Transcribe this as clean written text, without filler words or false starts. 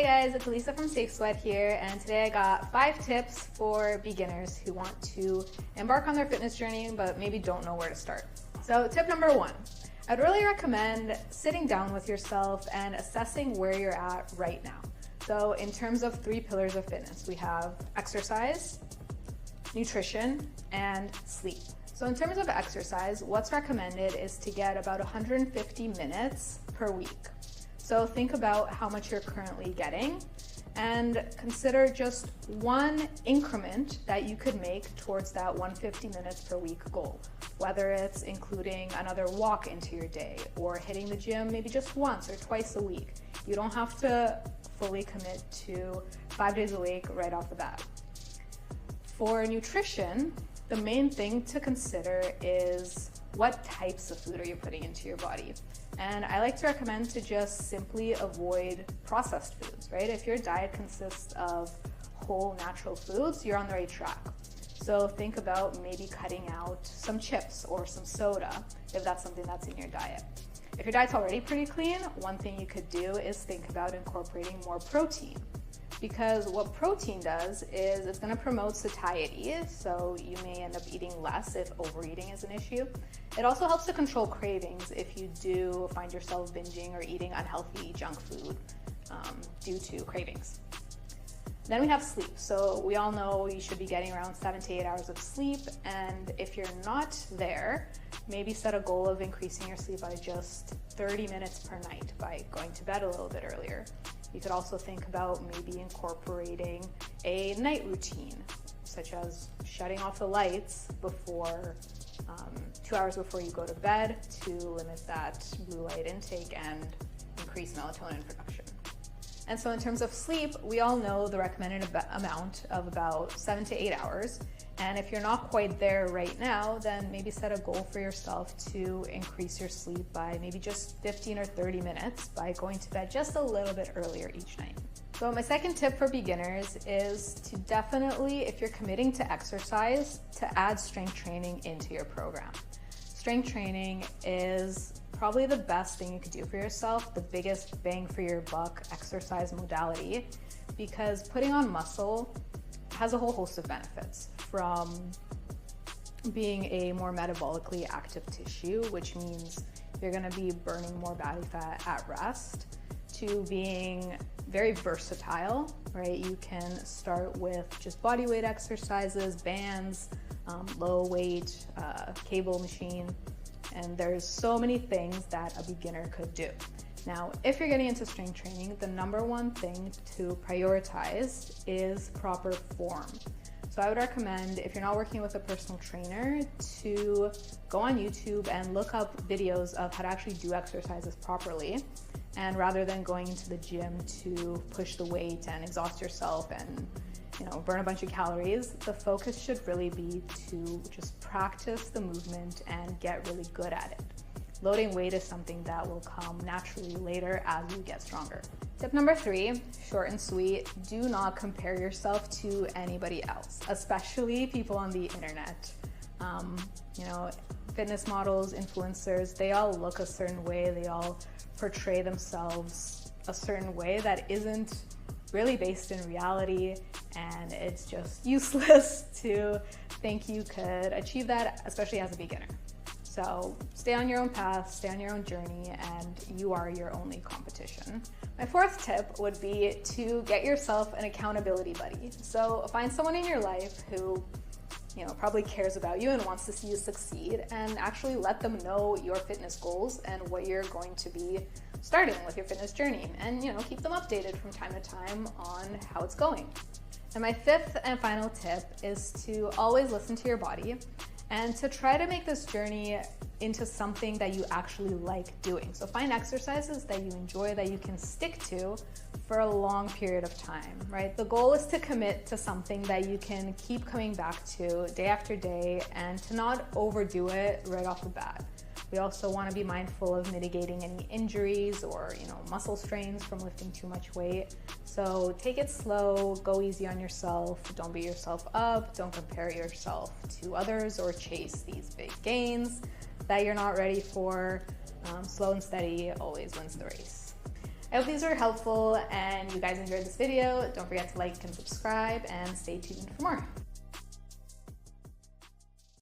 Hey guys, it's Alisa from Safe Sweat here, and today I got 5 tips for beginners who want to embark on their fitness journey but maybe don't know where to start. So tip number 1, I'd really recommend sitting down with yourself and assessing where you're at right now. So in terms of 3 pillars of fitness, we have exercise, nutrition, and sleep. So in terms of exercise, what's recommended is to get about 150 minutes per week. So think about how much you're currently getting and consider just one increment that you could make towards that 150 minutes per week goal. Whether it's including another walk into your day or hitting the gym maybe just once or twice a week. You don't have to fully commit to 5 days a week right off the bat. For nutrition, the main thing to consider is what types of food are you putting into your body. And I like to recommend to just simply avoid processed foods, right? If your diet consists of whole natural foods, you're on the right track. So think about maybe cutting out some chips or some soda if that's something that's in your diet. If your diet's already pretty clean, one thing you could do is think about incorporating more protein. Because what protein does is it's going to promote satiety, so you may end up eating less if overeating is an issue. It also helps to control cravings if you do find yourself binging or eating unhealthy junk food due to cravings. Then we have sleep. So we all know you should be getting around 7 to 8 hours of sleep, and if you're not there, maybe set a goal of increasing your sleep by just 30 minutes per night by going to bed a little bit earlier. You could also think about maybe incorporating a night routine, such as shutting off the lights before 2 hours before you go to bed to limit that blue light intake and increase melatonin production. And so in terms of sleep, we all know the recommended amount of about 7 to 8 hours. And if you're not quite there right now, then maybe set a goal for yourself to increase your sleep by maybe just 15 or 30 minutes by going to bed just a little bit earlier each night. So my second tip for beginners is to definitely, if you're committing to exercise, to add strength training into your program. Strength training is probably the best thing you could do for yourself, the biggest bang for your buck exercise modality, because putting on muscle has a whole host of benefits, from being a more metabolically active tissue, which means you're going to be burning more body fat at rest, to being very versatile, right? You can start with just body weight exercises, bands, low weight, cable machine, and there's so many things that a beginner could do. Now, if you're getting into strength training, the number one thing to prioritize is proper form. So I would recommend, if you're not working with a personal trainer, to go on YouTube and look up videos of how to actually do exercises properly. And rather than going into the gym to push the weight and exhaust yourself and burn a bunch of calories, the focus should really be to just practice the movement and get really good at it. Loading weight is something that will come naturally later as you get stronger. Tip number 3, short and sweet, do not compare yourself to anybody else, especially people on the internet. Fitness models, influencers, they all look a certain way, they all portray themselves a certain way that isn't really based in reality, and it's just useless to think you could achieve that, especially as a beginner. So stay on your own path, stay on your own journey, and you are your only competition. My 4th tip would be to get yourself an accountability buddy. So find someone in your life who probably cares about you and wants to see you succeed, and actually let them know your fitness goals and what you're going to be starting with your fitness journey, and keep them updated from time to time on how it's going. And my 5th and final tip is to always listen to your body and to try to make this journey into something that you actually like doing. So find exercises that you enjoy, that you can stick to for a long period of time, right? The goal is to commit to something that you can keep coming back to day after day and to not overdo it right off the bat. We also want to be mindful of mitigating any injuries or muscle strains from lifting too much weight. So take it slow, go easy on yourself, don't beat yourself up, don't compare yourself to others or chase these big gains that you're not ready for. Slow and steady always wins the race. I hope these were helpful and you guys enjoyed this video. Don't forget to like and subscribe and stay tuned for more.